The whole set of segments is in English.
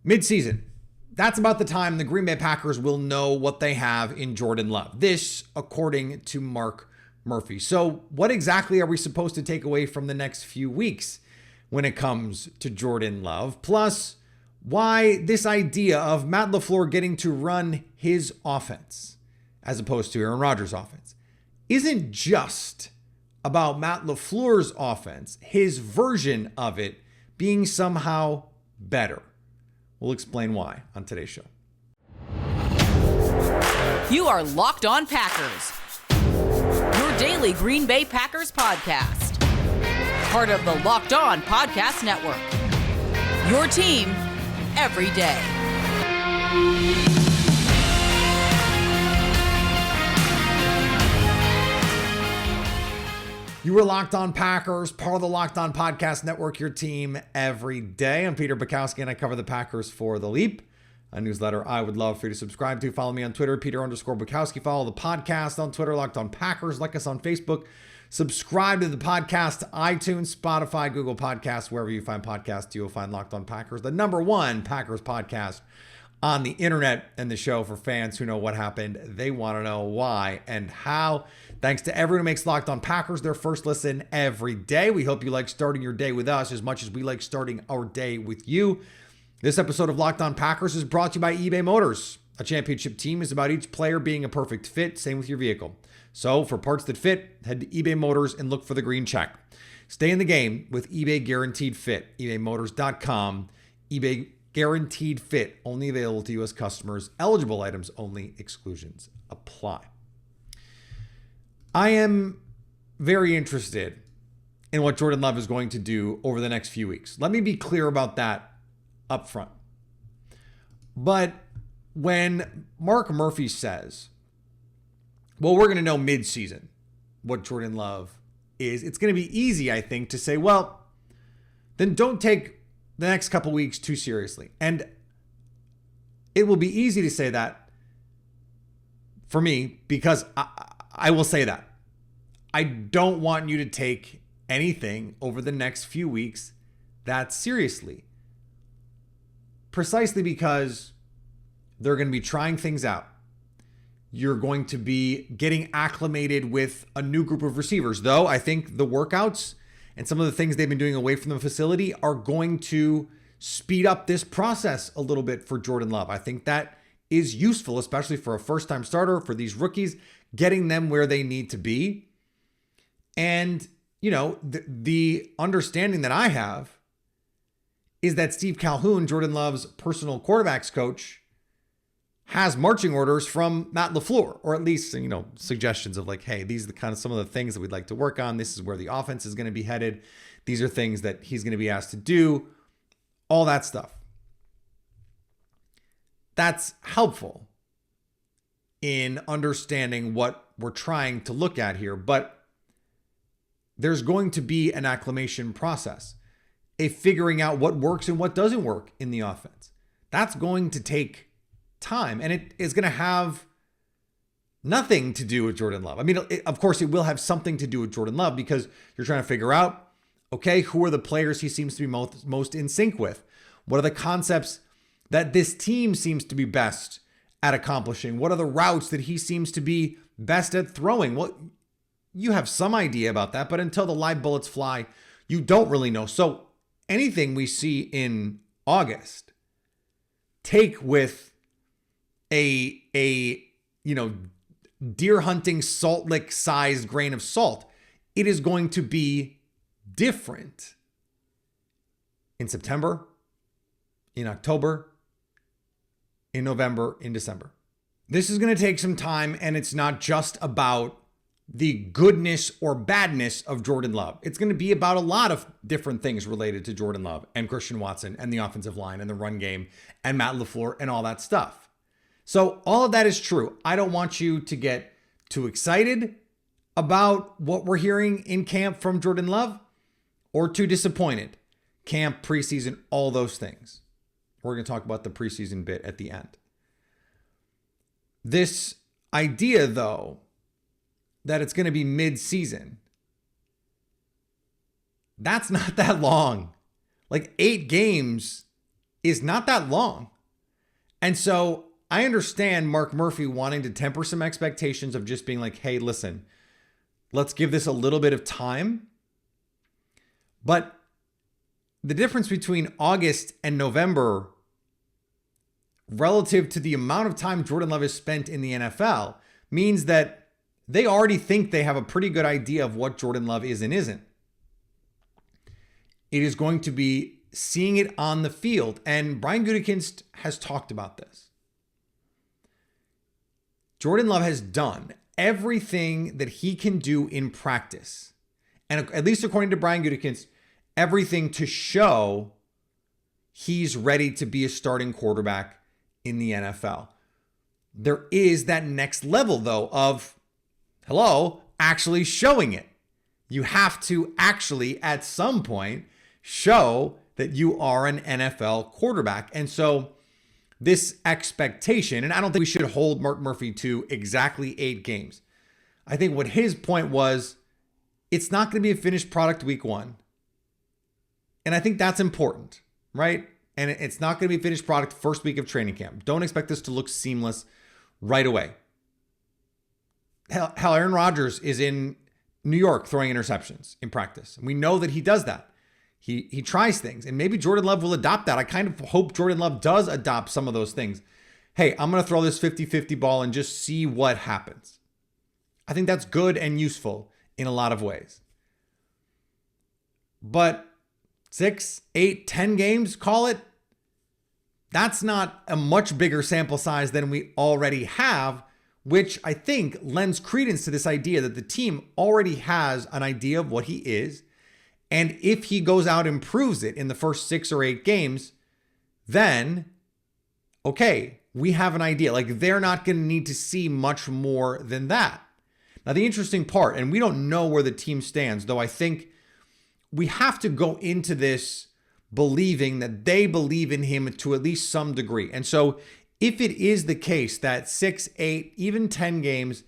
Midseason. That's about the time the Green Bay Packers will know what they have in Jordan Love. This, according to Mark Murphy. So what exactly are we supposed to take away from the next few weeks when it comes to Jordan Love? Plus, why this idea of Matt LaFleur getting to run his offense as opposed to Aaron Rodgers' offense isn't just about Matt LaFleur's offense, his version of it being somehow better. We'll explain why on today's show. You are Locked On Packers, your daily Green Bay Packers podcast. Part of the Locked On Podcast Network, your team every day. You were Locked On Packers, part of the Locked On Podcast Network, your team every day. I'm Peter Bukowski, and I cover the Packers for The Leap, a newsletter I would love for you to subscribe to. Follow me on Twitter, Peter_Bukowski. Follow the podcast on Twitter, Locked On Packers. Like us on Facebook. Subscribe to the podcast, iTunes, Spotify, Google Podcasts, wherever you find podcasts, you'll find Locked On Packers, the #1 Packers podcast on the internet, and the show for fans who know what happened. They want to know why and how. Thanks to everyone who makes Locked On Packers their first listen every day. We hope you like starting your day with us as much as we like starting our day with you. This episode of Locked On Packers is brought to you by eBay Motors. A championship team is about each player being a perfect fit. Same with your vehicle. So for parts that fit, head to eBay Motors and look for the green check. Stay in the game with eBay Guaranteed Fit. ebaymotors.com. eBay Guaranteed Fit. Only available to U.S. customers. Eligible items only. Exclusions apply. I am very interested in what Jordan Love is going to do over the next few weeks. Let me be clear about that up front. But when Mark Murphy says, well, we're going to know midseason what Jordan Love is, it's going to be easy, I think, to say, well, then don't take the next couple weeks too seriously. And it will be easy to say that for me, because I will say that. I don't want you to take anything over the next few weeks that seriously. Precisely because they're going to be trying things out. You're going to be getting acclimated with a new group of receivers. Though I think the workouts and some of the things they've been doing away from the facility are going to speed up this process a little bit for Jordan Love. I think that is useful, especially for a first-time starter, for these rookies, getting them where they need to be. And, you know, the understanding that I have is that Steve Calhoun, Jordan Love's personal quarterbacks coach, has marching orders from Matt LaFleur, or at least, you know, suggestions of like, hey, these are the kind of some of the things that we'd like to work on. This is where the offense is going to be headed. These are things that he's going to be asked to do, all that stuff. That's helpful in understanding what we're trying to look at here, but there's going to be an acclimation process, a figuring out what works and what doesn't work in the offense. That's going to take time, and it is going to have nothing to do with Jordan Love. I mean, of course, it will have something to do with Jordan Love because you're trying to figure out, okay, who are the players he seems to be most in sync with? What are the concepts that this team seems to be best at accomplishing? What are the routes that he seems to be best at throwing? Well, you have some idea about that, but until the live bullets fly, you don't really know. So anything we see in August, take with a deer hunting salt lick sized grain of salt. It is going to be different in September, in October, in November, in December. This is going to take some time, and it's not just about the goodness or badness of Jordan Love. It's going to be about a lot of different things related to Jordan Love and Christian Watson and the offensive line and the run game and Matt LaFleur and all that stuff. So all of that is true. I don't want you to get too excited about what we're hearing in camp from Jordan Love or too disappointed. Camp, preseason, all those things. We're going to talk about the preseason bit at the end. This idea, though, that it's going to be mid-season, that's not that long. Like 8 games is not that long. And so I understand Mark Murphy wanting to temper some expectations of just being like, hey, listen, let's give this a little bit of time. But the difference between August and November relative to the amount of time Jordan Love has spent in the NFL means that they already think they have a pretty good idea of what Jordan Love is and isn't. It is going to be seeing it on the field. And Brian Gutekunst has talked about this. Jordan Love has done everything that he can do in practice. And at least according to Brian Gutekunst, everything to show he's ready to be a starting quarterback in the NFL. There is that next level, though, of, actually showing it. You have to actually, at some point, show that you are an NFL quarterback. And so this expectation, and I don't think we should hold Mark Murphy to exactly 8 games. I think what his point was, it's not going to be a finished product week 1. And I think that's important, right? And it's not going to be a finished product first week of training camp. Don't expect this to look seamless right away. Hell, Aaron Rodgers is in New York throwing interceptions in practice. And we know that he does that. He tries things, and maybe Jordan Love will adopt that. I kind of hope Jordan Love does adopt some of those things. Hey, I'm going to throw this 50-50 ball and just see what happens. I think that's good and useful in a lot of ways. But 6, 8, 10 games, call it, that's not a much bigger sample size than we already have, which I think lends credence to this idea that the team already has an idea of what he is. And if he goes out and proves it in the first 6 or 8 games, then, okay, we have an idea. Like, they're not going to need to see much more than that. Now, the interesting part, and we don't know where the team stands, though I think we have to go into this believing that they believe in him to at least some degree. And so if it is the case that 6, 8, even 10 games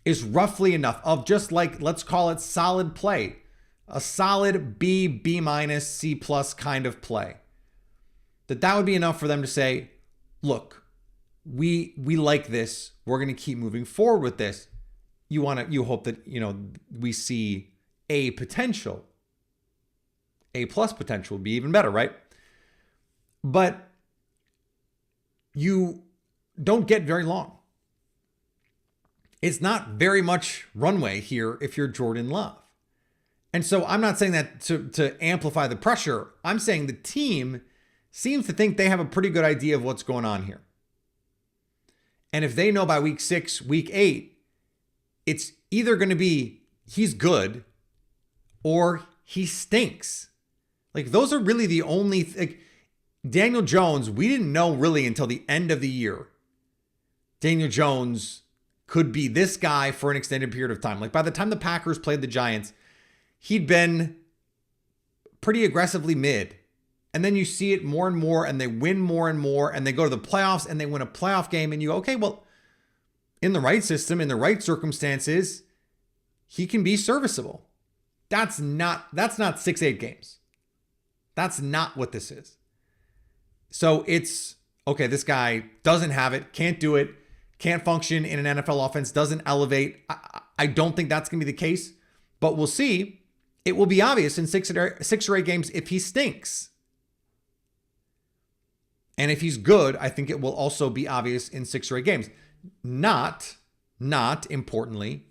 is roughly enough of just like, let's call it solid play, a solid B, B minus, C plus kind of play, that would be enough for them to say, look, we like this. We're going to keep moving forward with this. You hope that, we see A potential. A plus potential would be even better, right? But you don't get very long. It's not very much runway here if you're Jordan Love. And so I'm not saying that to amplify the pressure. I'm saying the team seems to think they have a pretty good idea of what's going on here. And if they know by week 6, week 8, it's either going to be he's good or he stinks. Like, those are really the only Daniel Jones, we didn't know really until the end of the year. Daniel Jones could be this guy for an extended period of time. Like, by the time the Packers played the Giants, he'd been pretty aggressively mid. And then you see it more and more, and they win more and more, and they go to the playoffs and they win a playoff game, and you go, okay, well, in the right system, in the right circumstances, he can be serviceable. That's not 6, 8 games. That's not what this is. So it's, okay, this guy doesn't have it, can't do it, can't function in an NFL offense, doesn't elevate. I don't think that's going to be the case, but we'll see. It will be obvious in 6 or 8 games if he stinks. And if he's good, I think it will also be obvious in 6 or 8 games. Not importantly,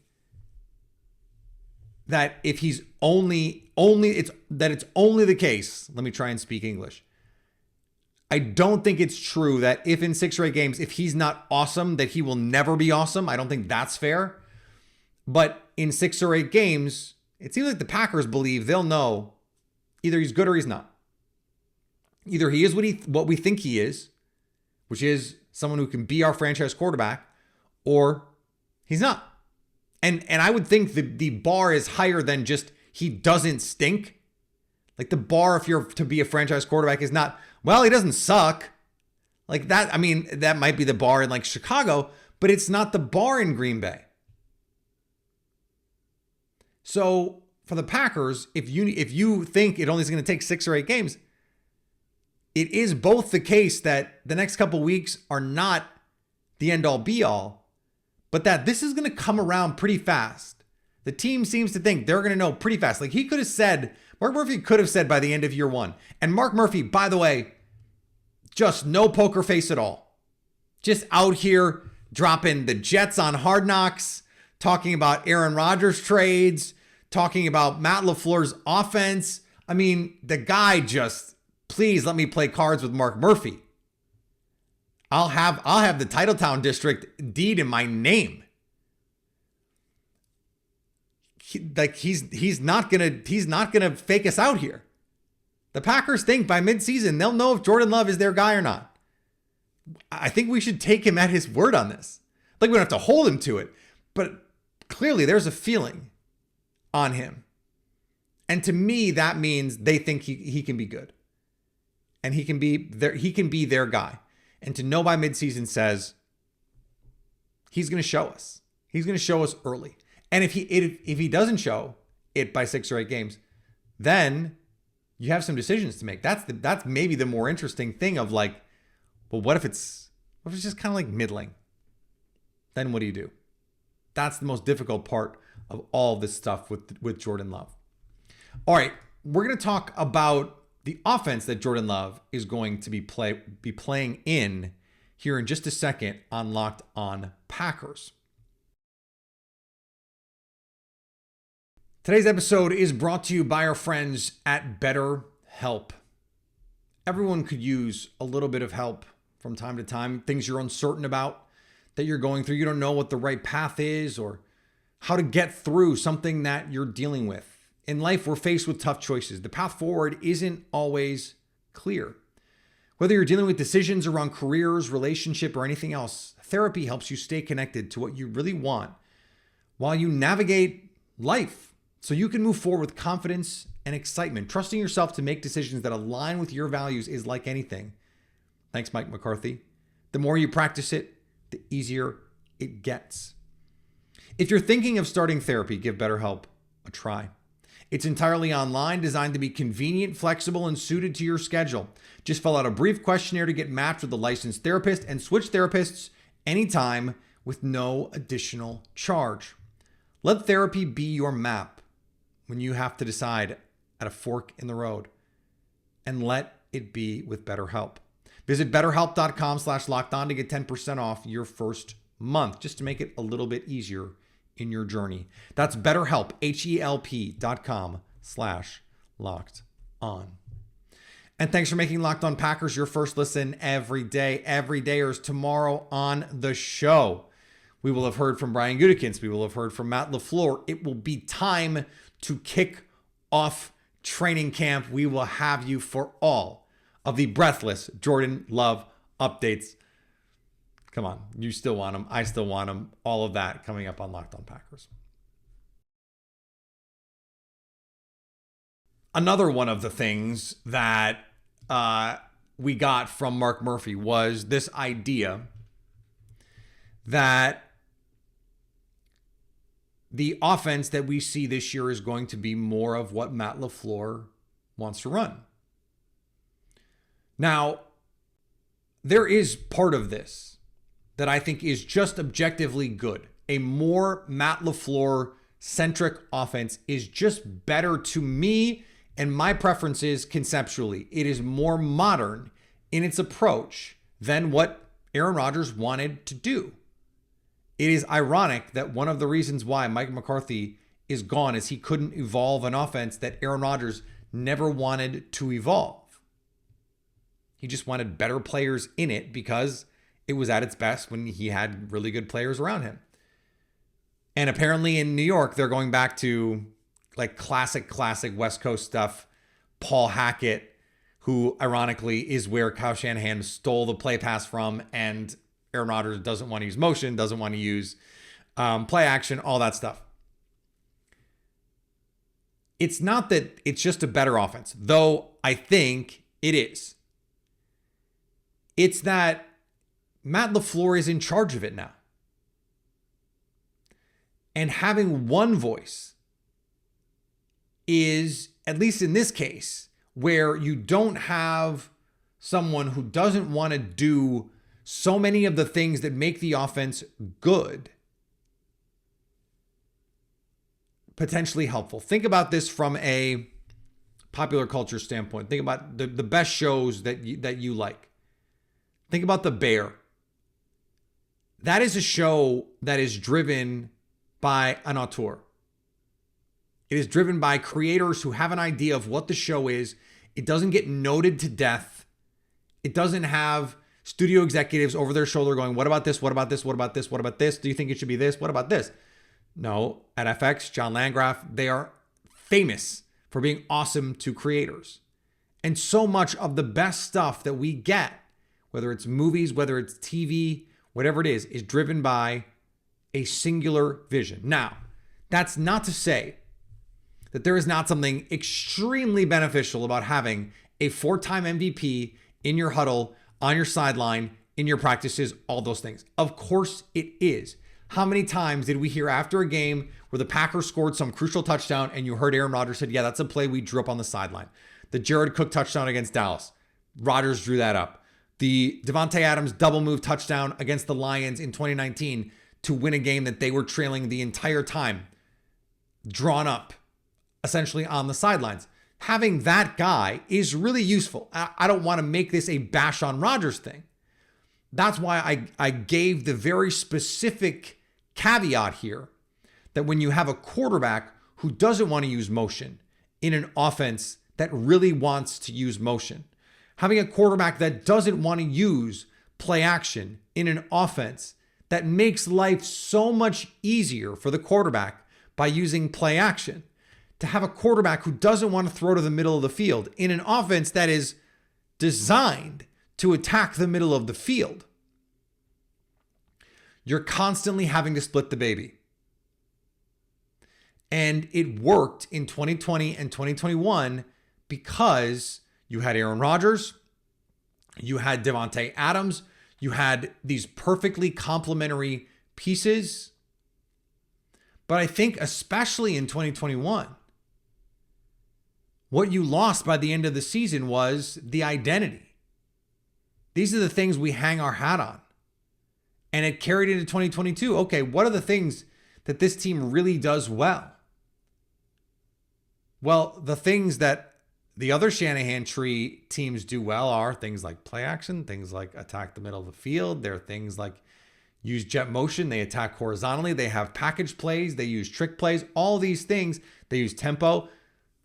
that if he's it's only the case. Let me try and speak English. I don't think it's true that if in 6 or 8 games, if he's not awesome, that he will never be awesome. I don't think that's fair. But in 6 or 8 games, it seems like the Packers believe they'll know either he's good or he's not. Either he is what we think he is, which is someone who can be our franchise quarterback, or he's not. And I would think the bar is higher than just he doesn't stink. Like, the bar if you're to be a franchise quarterback is not, well, he doesn't suck. Like that, I mean, that might be the bar in like Chicago, but it's not the bar in Green Bay. So for the Packers, if you think it only is going to take 6 or 8 games, it is both the case that the next couple weeks are not the end all be all, but that this is going to come around pretty fast. The team seems to think they're going to know pretty fast. Like he could have said, Mark Murphy could have said by the end of year one. And Mark Murphy, by the way, just no poker face at all. Just out here dropping the Jets on Hard Knocks, talking about Aaron Rodgers trades, talking about Matt LaFleur's offense. I mean, the guy just, please let me play cards with Mark Murphy. I'll have the Titletown District deed in my name. He's not gonna fake us out here. The Packers think by midseason they'll know if Jordan Love is their guy or not. I think we should take him at his word on this. Like we don't have to hold him to it, but clearly there's a feeling on him. And to me, that means they think he can be good. And he can be their guy. And to know by midseason says he's going to show us. He's going to show us early. And if he doesn't show it by 6 or 8 games, then you have some decisions to make. That's maybe the more interesting thing of like, well, what if it's just kind of like middling? Then what do you do? That's the most difficult part of all this stuff with Jordan Love. All right, we're going to talk about the offense that Jordan Love is going to be playing in here in just a second on Locked On Packers. Today's episode is brought to you by our friends at BetterHelp. Everyone could use a little bit of help from time to time. Things you're uncertain about that you're going through. You don't know what the right path is or how to get through something that you're dealing with. In life, we're faced with tough choices. The path forward isn't always clear. Whether you're dealing with decisions around careers, relationship, or anything else, therapy helps you stay connected to what you really want while you navigate life so you can move forward with confidence and excitement. Trusting yourself to make decisions that align with your values is like anything. Thanks, Mike McCarthy. The more you practice it, the easier it gets. If you're thinking of starting therapy, give BetterHelp a try. It's entirely online, designed to be convenient, flexible, and suited to your schedule. Just fill out a brief questionnaire to get matched with a licensed therapist and switch therapists anytime with no additional charge. Let therapy be your map when you have to decide at a fork in the road, and let it be with BetterHelp. Visit BetterHelp.com/lockedon to get 10% off your first month, just to make it a little bit easier in your journey. That's BetterHelp, HELP.com/lockedon. And thanks for making Locked On Packers your first listen every day. Every dayers tomorrow on the show. We will have heard from Brian Gutekunst. We will have heard from Matt LaFleur. It will be time to kick off training camp. We will have you for all of the breathless Jordan Love updates. Come on, you still want them. I still want them. All of that coming up on Locked On Packers. Another one of the things that we got from Mark Murphy was this idea that the offense that we see this year is going to be more of what Matt LaFleur wants to run. Now, there is part of this that I think is just objectively good. A more Matt LaFleur-centric offense is just better to me and my preferences conceptually. It is more modern in its approach than what Aaron Rodgers wanted to do. It is ironic that one of the reasons why Mike McCarthy is gone is he couldn't evolve an offense that Aaron Rodgers never wanted to evolve. He just wanted better players in it because it was at its best when he had really good players around him. And apparently in New York, they're going back to like classic West Coast stuff. Paul Hackett, who ironically is where Kyle Shanahan stole the play pass from, and Aaron Rodgers doesn't want to use motion, doesn't want to use play action, all that stuff. It's not that it's just a better offense, though I think it is. It's that Matt LaFleur is in charge of it now. And having one voice is, at least in this case, where you don't have someone who doesn't want to do so many of the things that make the offense good potentially helpful. Think about this from a popular culture standpoint. Think about the best shows that you like. Think about The Bear. That is a show that is driven by an auteur. It is driven by creators who have an idea of what the show is. It doesn't get noted to death. It doesn't have studio executives over their shoulder going, what about this? What about this? What about this? What about this? Do you think it should be this? What about this? No, at FX, John Landgraf, they are famous for being awesome to creators. And so much of the best stuff that we get, whether it's movies, whether it's TV, whatever it is driven by a singular vision. Now, that's not to say that there is not something extremely beneficial about having a 4-time MVP in your huddle, on your sideline, in your practices, all those things. Of course it is. How many times did we hear after a game where the Packers scored some crucial touchdown and you heard Aaron Rodgers said, yeah, that's a play we drew up on the sideline. The Jared Cook touchdown against Dallas, Rodgers drew that up. The Devontae Adams double move touchdown against the Lions in 2019 to win a game that they were trailing the entire time, drawn up essentially on the sidelines. Having that guy is really useful. I don't want to make this a bash on Rodgers thing. That's why I gave the very specific caveat here that when you have a quarterback who doesn't want to use motion in an offense that really wants to use motion, having a quarterback that doesn't want to use play action in an offense that makes life so much easier for the quarterback by using play action, to have a quarterback who doesn't want to throw to the middle of the field in an offense that is designed to attack the middle of the field, you're constantly having to split the baby. And it worked in 2020 and 2021 because you had Aaron Rodgers, you had Devontae Adams, you had these perfectly complementary pieces. But I think especially in 2021, what you lost by the end of the season was the identity. These are the things we hang our hat on. And it carried into 2022. Okay, what are the things that this team really does well? Well, the things that the other Shanahan tree teams do well are things like play action, things like attack the middle of the field. There are things like use jet motion. They attack horizontally. They have package plays. They use trick plays. All these things. They use tempo.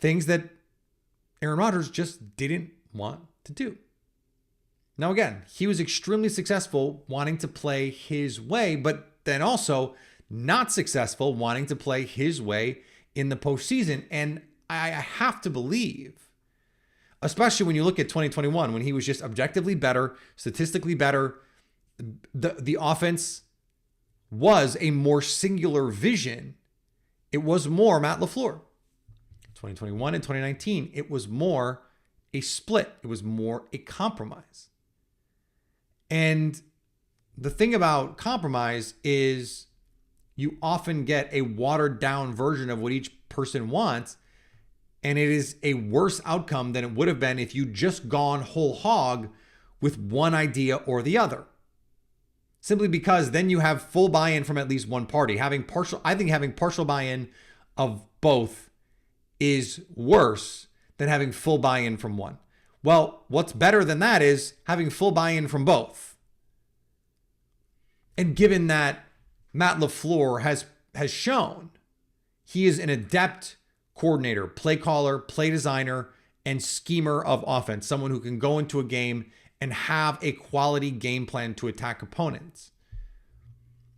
Things that Aaron Rodgers just didn't want to do. Now, again, he was extremely successful wanting to play his way, but then also not successful wanting to play his way in the postseason. And I have to believe, especially when you look at 2021, when he was just objectively better, statistically better, the offense was a more singular vision. It was more Matt LaFleur. 2021 and 2019, it was more a split. It was more a compromise. And the thing about compromise is you often get a watered down version of what each person wants. And it is a worse outcome than it would have been if you'd just gone whole hog with one idea or the other. Simply because then you have full buy-in from at least one party. I think having partial buy-in of both is worse than having full buy-in from one. Well, what's better than that is having full buy-in from both. And given that Matt LaFleur has shown he is an adept coordinator, play caller, play designer, and schemer of offense, someone who can go into a game and have a quality game plan to attack opponents.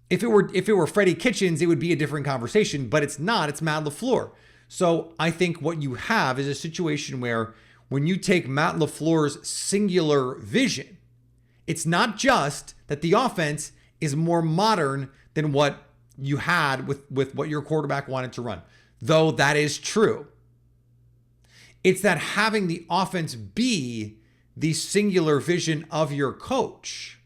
If it were Freddie Kitchens, it would be a different conversation, but it's not. It's Matt LaFleur. So I think what you have is a situation where when you take Matt LaFleur's singular vision, it's not just that the offense is more modern than what you had with what your quarterback wanted to run, though that is true. It's that having the offense be the singular vision of your coach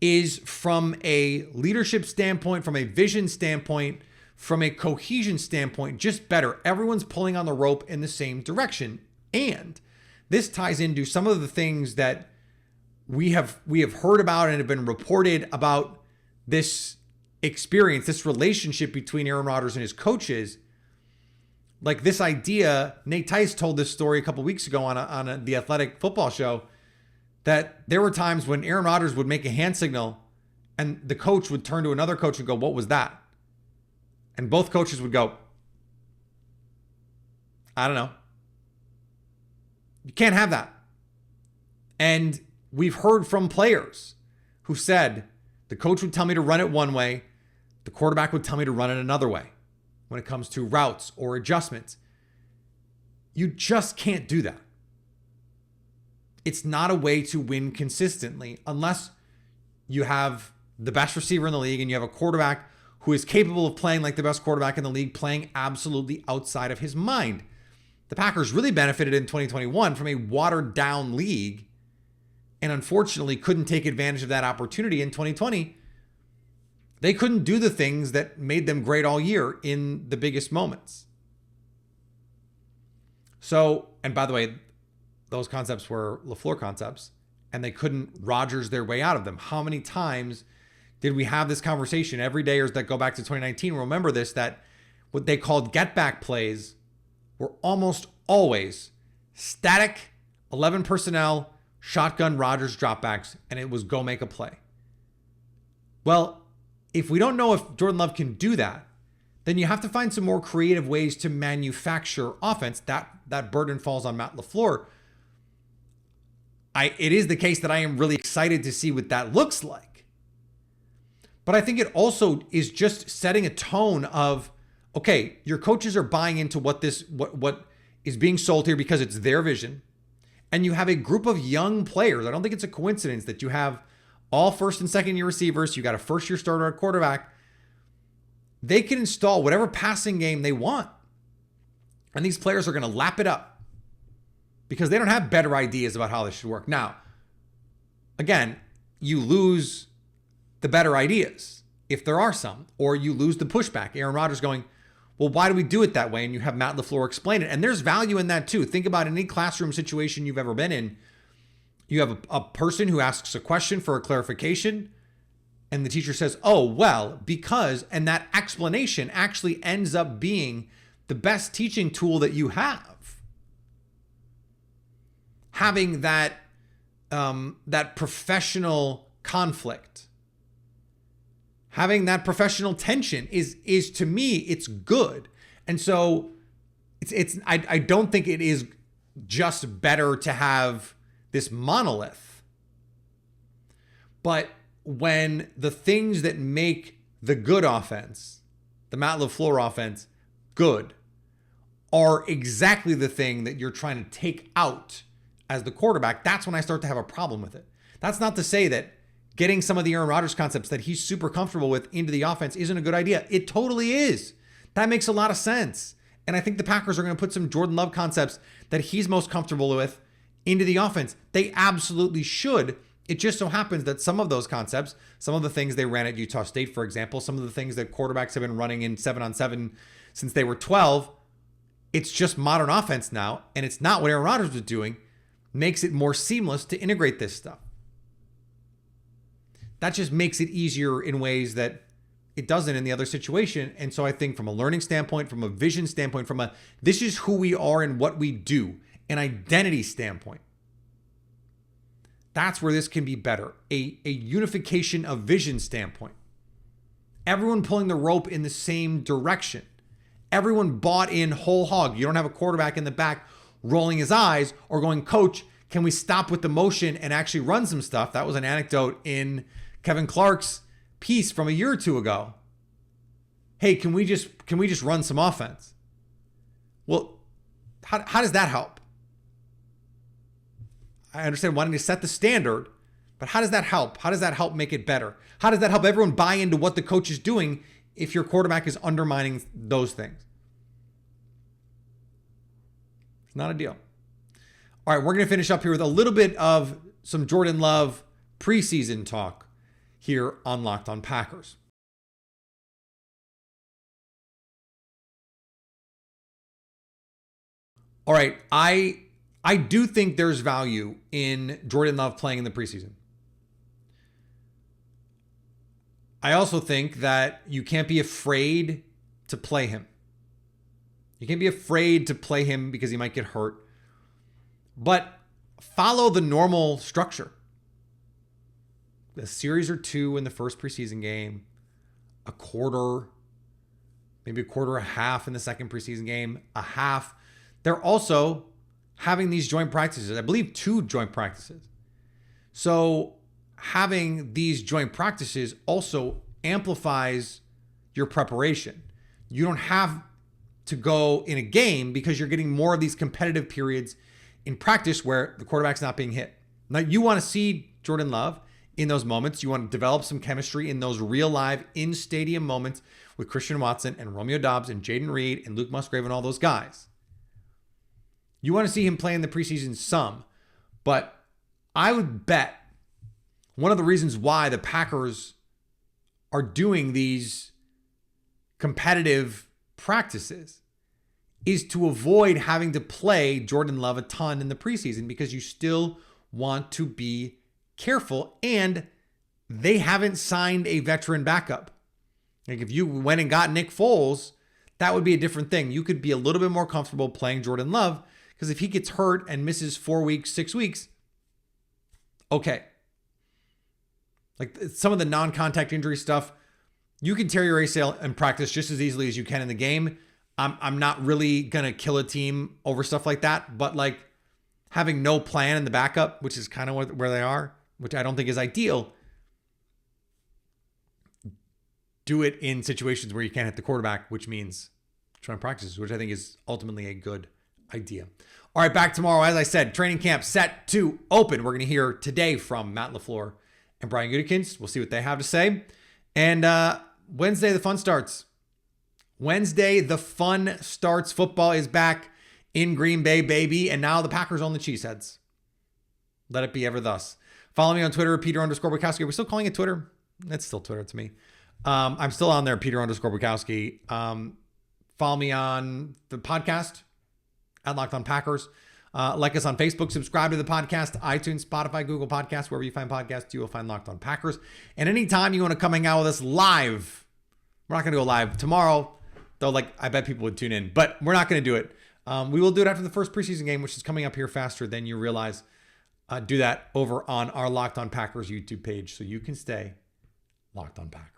is, from a leadership standpoint, from a vision standpoint, from a cohesion standpoint, just better. Everyone's pulling on the rope in the same direction. And this ties into some of the things that we have heard about and have been reported about this experience, this relationship between Aaron Rodgers and his coaches. Like this idea, Nate Tice told this story a couple weeks ago on the Athletic Football Show, that there were times when Aaron Rodgers would make a hand signal and the coach would turn to another coach and go, "What was that?" And both coaches would go, "I don't know." You can't have that. And we've heard from players who said the coach would tell me to run it one way, the quarterback would tell me to run it another way when it comes to routes or adjustments. You just can't do that. It's not a way to win consistently unless you have the best receiver in the league and you have a quarterback who is capable of playing like the best quarterback in the league, playing absolutely outside of his mind. The Packers really benefited in 2021 from a watered down league and unfortunately couldn't take advantage of that opportunity in 2020. They couldn't do the things that made them great all year in the biggest moments. So, and by the way, those concepts were LaFleur concepts, and they couldn't Rodgers their way out of them. How many times did we have this conversation? Every dayers that go back to 2019 remember this, that what they called get back plays were almost always static 11 personnel, shotgun Rodgers dropbacks, and it was go make a play. Well, if we don't know if Jordan Love can do that, then you have to find some more creative ways to manufacture offense. That burden falls on Matt LaFleur. It is the case that I am really excited to see what that looks like. But I think it also is just setting a tone of, okay, your coaches are buying into what is being sold here because it's their vision. And you have a group of young players. I don't think it's a coincidence that you have all first and second year receivers. You got a first year starter at quarterback. They can install whatever passing game they want. And these players are going to lap it up because they don't have better ideas about how this should work. Now, again, you lose the better ideas if there are some, or you lose the pushback. Aaron Rodgers going, well, why do we do it that way? And you have Matt LaFleur explain it. And there's value in that too. Think about any classroom situation you've ever been in. You have a person who asks a question for a clarification, and the teacher says, oh, well, because, and that explanation actually ends up being the best teaching tool that you have. Having that professional conflict, having that professional tension is to me, it's good. And so I don't think it is just better to have this monolith. But when the things that make the good offense, the Matt LaFleur offense, good, are exactly the thing that you're trying to take out as the quarterback, that's when I start to have a problem with it. That's not to say that getting some of the Aaron Rodgers concepts that he's super comfortable with into the offense isn't a good idea. It totally is. That makes a lot of sense. And I think the Packers are going to put some Jordan Love concepts that he's most comfortable with into the offense. They absolutely should. It just so happens that some of those concepts, some of the things they ran at Utah State, for example, some of the things that quarterbacks have been running in 7-on-7 since they were 12, it's just modern offense now, and it's not what Aaron Rodgers was doing, makes it more seamless to integrate this stuff. That just makes it easier in ways that it doesn't in the other situation. And so I think from a learning standpoint, from a vision standpoint, from a this is who we are and what we do, an identity standpoint, that's where this can be better. A unification of vision standpoint. Everyone pulling the rope in the same direction. Everyone bought in whole hog. You don't have a quarterback in the back rolling his eyes or going, coach, can we stop with the motion and actually run some stuff? That was an anecdote in Kevin Clark's piece from a year or two ago. Hey, can we just run some offense? Well, how does that help? I understand wanting to set the standard, but how does that help? How does that help make it better? How does that help everyone buy into what the coach is doing if your quarterback is undermining those things? It's not a deal. All right, we're going to finish up here with a little bit of some Jordan Love preseason talk here on Locked On Packers. All right, I I do think there's value in Jordan Love playing in the preseason. I also think that you can't be afraid to play him. You can't be afraid to play him because he might get hurt. But follow the normal structure. A series or two in the first preseason game, a quarter, maybe a quarter, a half in the second preseason game, a half. They're also having these joint practices. I believe 2 joint practices. So having these joint practices also amplifies your preparation. You don't have to go in a game because you're getting more of these competitive periods in practice where the quarterback's not being hit. Now, you want to see Jordan Love in those moments. You want to develop some chemistry in those real live in-stadium moments with Christian Watson and Romeo Doubs and Jaden Reed and Luke Musgrave and all those guys. You want to see him play in the preseason some, but I would bet one of the reasons why the Packers are doing these competitive practices is to avoid having to play Jordan Love a ton in the preseason, because you still want to be careful, and they haven't signed a veteran backup. Like if you went and got Nick Foles, that would be a different thing. You could be a little bit more comfortable playing Jordan Love, because if he gets hurt and misses 4 weeks, 6 weeks, okay. Like some of the non-contact injury stuff, you can tear your ACL in practice just as easily as you can in the game. I'm not really going to kill a team over stuff like that, but like having no plan in the backup, which is kind of where they are, which I don't think is ideal. Do it in situations where you can't hit the quarterback, which means joint practices, which I think is ultimately a good idea. All right, back tomorrow. As I said, training camp set to open. We're going to hear today from Matt LaFleur and Brian Gutekunst. We'll see what they have to say. And Wednesday, the fun starts. Wednesday, the fun starts. Football is back in Green Bay, baby. And now the Packers own the Cheeseheads. Let it be ever thus. Follow me on Twitter, Peter_Bukowski. Are we still calling it Twitter? That's still Twitter to me. I'm still on there, Peter_Bukowski. Follow me on the podcast at Locked On Packers. Like us on Facebook, subscribe to the podcast, iTunes, Spotify, Google Podcasts, wherever you find podcasts, you will find Locked On Packers. And anytime you want to come hang out with us live, we're not going to go live tomorrow, though. Like I bet people would tune in, but we're not going to do it. We will do it after the first preseason game, which is coming up here faster than you realize. Do that over on our Locked On Packers YouTube page so you can stay Locked On Packers.